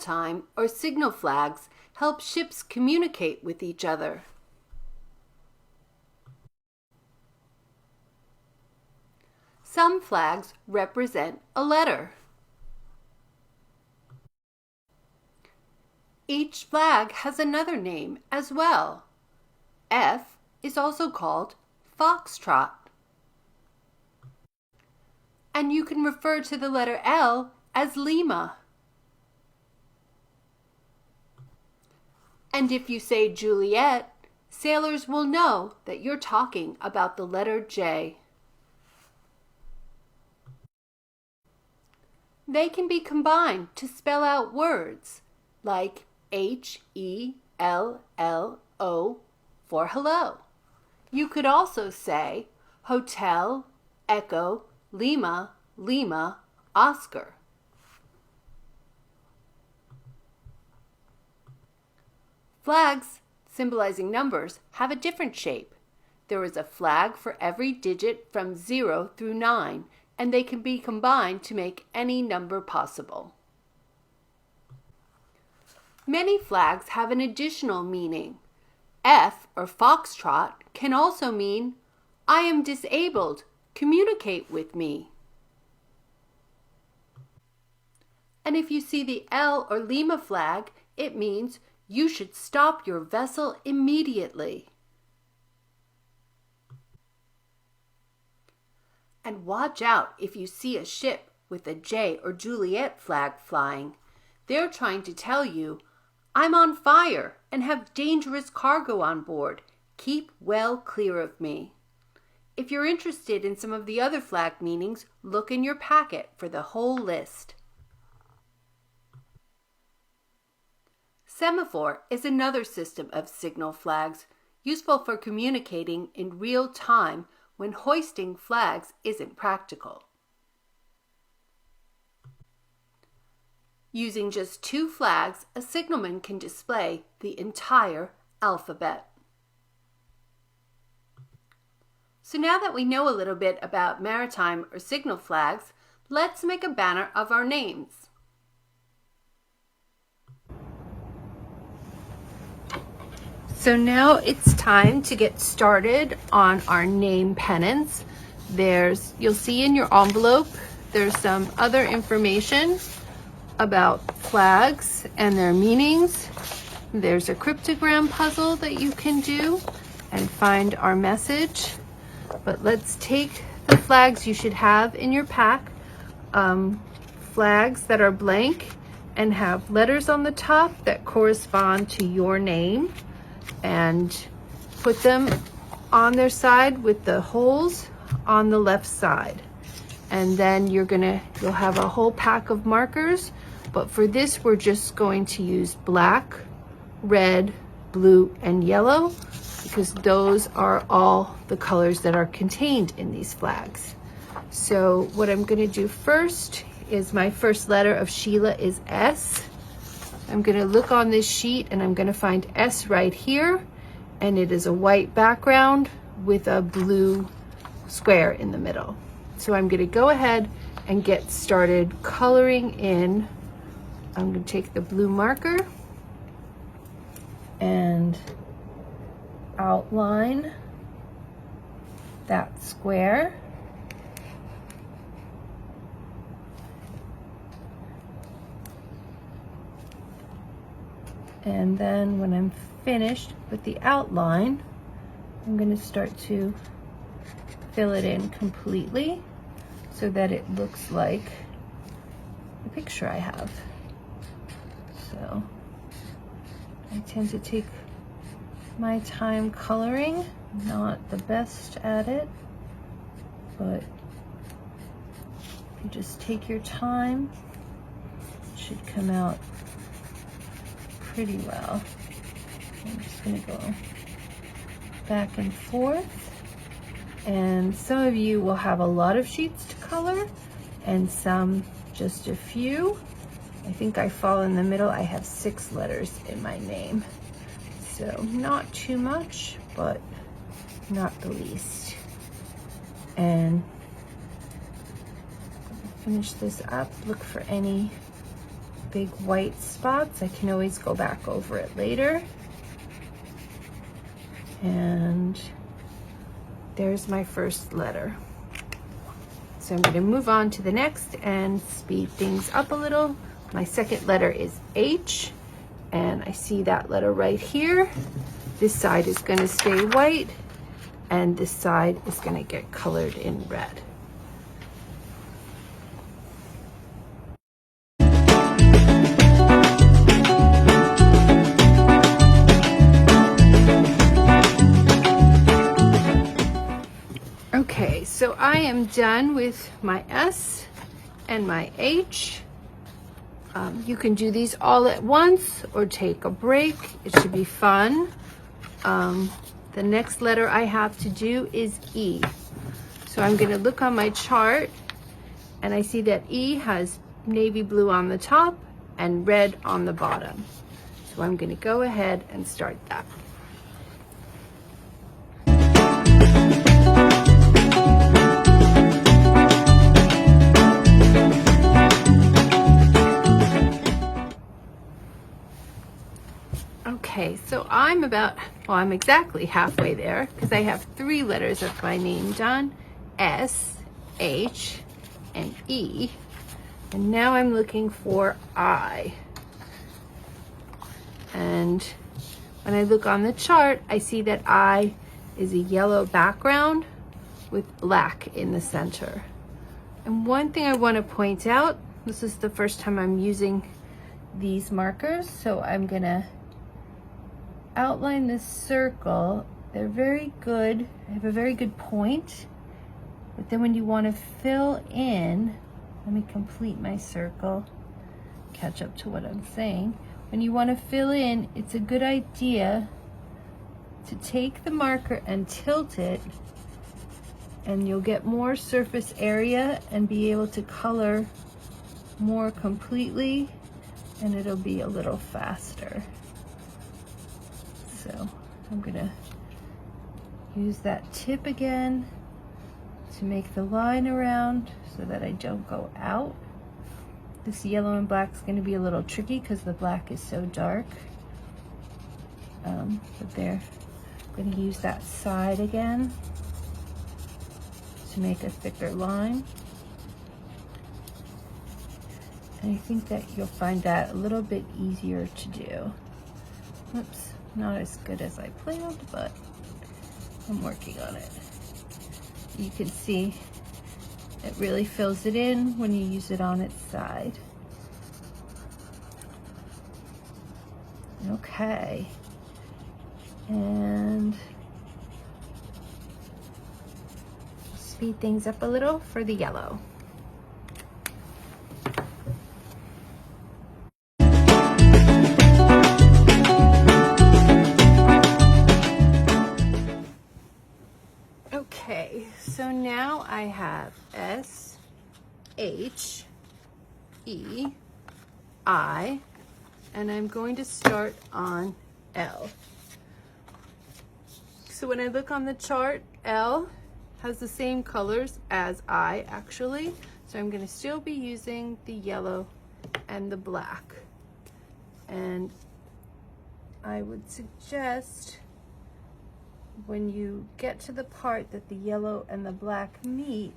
maritime or signal flags help ships communicate with each other. Some flags represent a letter. Each flag has another name as well. F is also called Foxtrot. And you can refer to the letter L as Lima. And if you say Juliet, sailors will know that you're talking about the letter J. They can be combined to spell out words like H-E-L-L-O for hello. You could also say Hotel, Echo, Lima, Lima, Oscar. Flags symbolizing numbers have a different shape. There is a flag for every digit from 0 through 9, and they can be combined to make any number possible. Many flags have an additional meaning. F, or Foxtrot, can also mean, I am disabled, communicate with me. And if you see the L or Lima flag, it means you should stop your vessel immediately. And watch out if you see a ship with a J or Juliet flag flying. They're trying to tell you, I'm on fire and have dangerous cargo on board. Keep well clear of me. If you're interested in some of the other flag meanings, look in your packet for the whole list. Semaphore is another system of signal flags, useful for communicating in real time when hoisting flags isn't practical. Using just 2 flags, a signalman can display the entire alphabet. So now that we know a little bit about maritime or signal flags, let's make a banner of our names. So now it's time to get started on our name pennants. You'll see in your envelope, there's some other information about flags and their meanings. There's a cryptogram puzzle that you can do and find our message. But let's take the flags you should have in your pack. Flags that are blank and have letters on the top that correspond to your name, and put them on their side with the holes on the left side. And then you'll have a whole pack of markers, but for this we're just going to use black, red, blue, and yellow, because those are all the colors that are contained in these flags. So what I'm going to do first is, my first letter of Sheila is S. I'm going to look on this sheet and I'm going to find S right here, and it is a white background with a blue square in the middle. So I'm going to go ahead and get started coloring in. I'm going to take the blue marker and outline that square. And then when I'm finished with the outline, I'm going to start to fill it in completely so that it looks like the picture I have. So I tend to take my time coloring, not the best at it, but if you just take your time, it should come out pretty well. I'm just going to go back and forth, and some of you will have a lot of sheets to color and some just a few. I think I fall in the middle. I have 6 letters in my name, so not too much, but not the least. And finish this up, look for any big white spots. I can always go back over it later. And there's my first letter. So I'm going to move on to the next and speed things up a little. My second letter is H, and I see that letter right here. This side is going to stay white, and this side is going to get colored in red. Okay, so I am done with my S and my H. You can do these all at once or take a break. It should be fun. The next letter I have to do is E. So I'm going to look on my chart, and I see that E has navy blue on the top and red on the bottom. So I'm going to go ahead and start that. Okay, so I'm exactly halfway there because I have 3 letters of my name done, S, H, and E. And now I'm looking for I. And when I look on the chart, I see that I is a yellow background with black in the center. And one thing I want to point out, this is the first time I'm using these markers, so I'm gonna outline this circle. They're very good. I have a very good point, but then when you want to fill in, let me complete my circle, catch up to what I'm saying. When you want to fill in, it's a good idea to take the marker and tilt it, and you'll get more surface area and be able to color more completely, and it'll be a little faster. So I'm gonna use that tip again to make the line around so that I don't go out. This yellow and black is gonna be a little tricky because the black is so dark. But there, I'm gonna use that side again to make a thicker line. And I think that you'll find that a little bit easier to do. Oops. Not as good as I planned, but I'm working on it. You can see it really fills it in when you use it on its side. Okay. And speed things up a little for the yellow. Okay, so now I have S, H, E, I, and I'm going to start on L. So when I look on the chart, L has the same colors as I actually, so I'm going to still be using the yellow and the black. And I would suggest when you get to the part that the yellow and the black meet,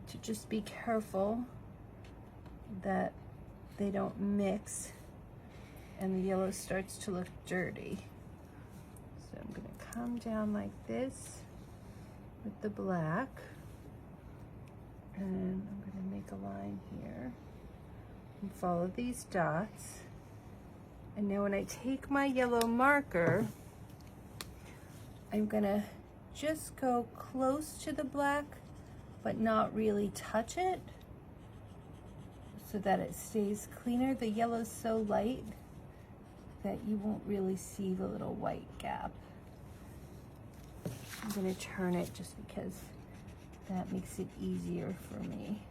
to just be careful that they don't mix and the yellow starts to look dirty. So I'm going to come down like this with the black, and I'm going to make a line here and follow these dots. And now when I take my yellow marker, I'm gonna just go close to the black, but not really touch it, so that it stays cleaner. The yellow's so light that you won't really see the little white gap. I'm gonna turn it just because that makes it easier for me.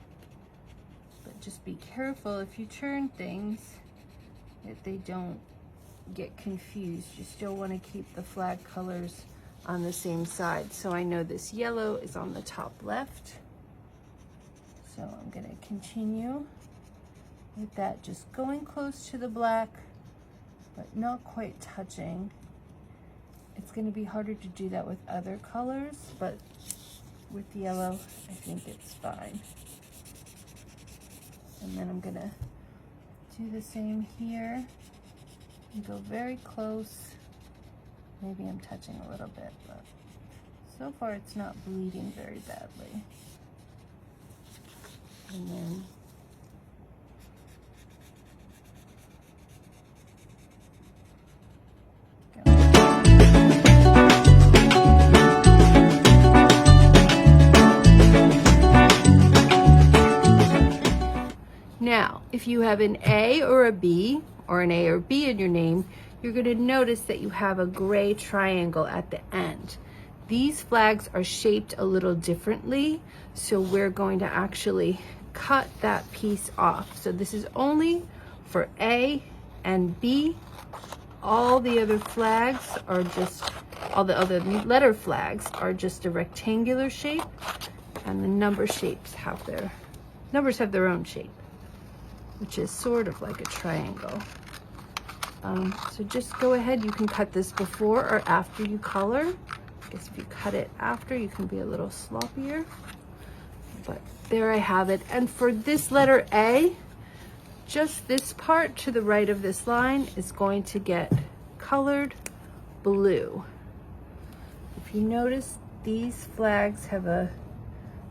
But just be careful if you turn things that they don't get confused. You still want to keep the flag colors on the same side. So I know this yellow is on the top left. So I'm going to continue with that just going close to the black, but not quite touching. It's going to be harder to do that with other colors, but with yellow, I think it's fine. And then I'm going to do the same here and go very close. Maybe I'm touching a little bit, but so far it's not bleeding very badly. And then now, if you have an A or a B, or an A or B in your name, you're going to notice that you have a gray triangle at the end. These flags are shaped a little differently, so we're going to actually cut that piece off. So this is only for A and B. All the other flags are just, all the other letter flags are just a rectangular shape, and the number shapes have their, numbers have their own shape, which is sort of like a triangle. So just go ahead, you can cut this before or after you color. I guess if you cut it after, you can be a little sloppier. But there I have it. And for this letter A, just this part to the right of this line is going to get colored blue. If you notice, these flags have a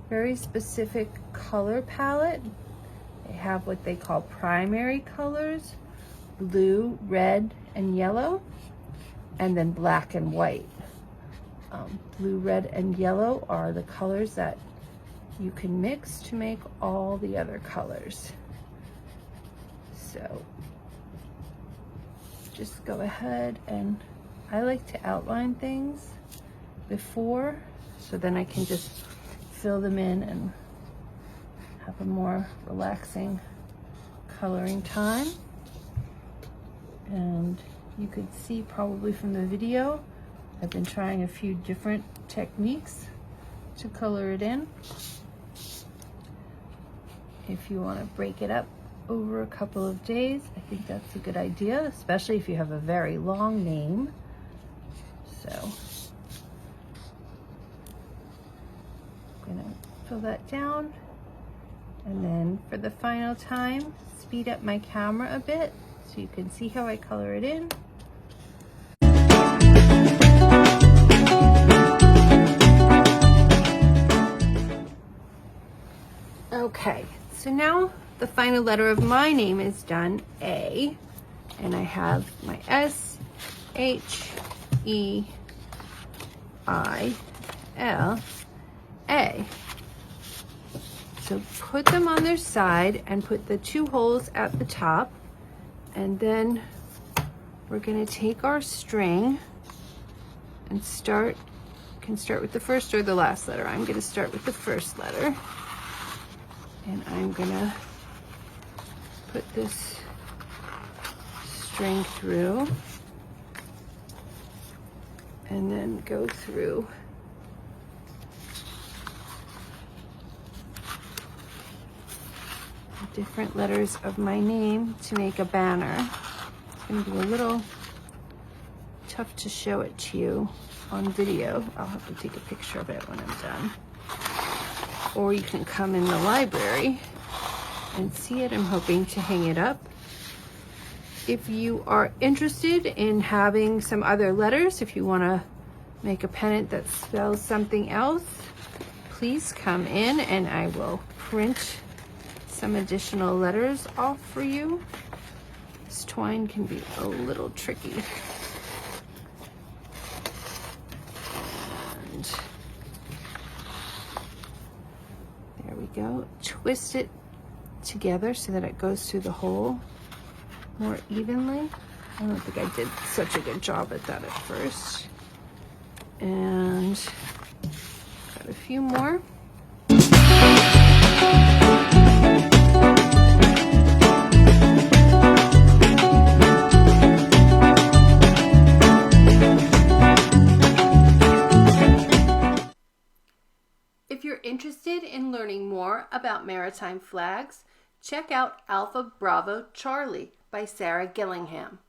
very specific color palette. They have what they call primary colors: blue, red, and yellow, and then black and white. Blue, red, and yellow are the colors that you can mix to make all the other colors. So just go ahead, and I like to outline things before, so then I can just fill them in and have a more relaxing coloring time. And you could see probably from the video, I've been trying a few different techniques to color it in. If you want to break it up over a couple of days, I think that's a good idea, especially if you have a very long name. So I'm gonna fill that down, and then for the final time, speed up my camera a bit so you can see how I color it in. Okay, so now the final letter of my name is done, A, and I have my S, H, E, I, L, A. So put them on their side and put the 2 holes at the top, and then we're going to take our string and start. You can start with the first or the last letter. I'm going to start with the first letter. And I'm gonna put this string through and then go through the different letters of my name to make a banner. It's gonna be a little tough to show it to you on video. I'll have to take a picture of it when I'm done. Or you can come in the library and see it. I'm hoping to hang it up. If you are interested in having some other letters, if you want to make a pennant that spells something else, please come in and I will print some additional letters off for you. This twine can be a little tricky. Go, twist it together so that it goes through the hole more evenly. I don't think I did such a good job at that at first. And got a few more. If you're interested in learning more about maritime flags, Check out Alpha Bravo Charlie by Sarah Gillingham.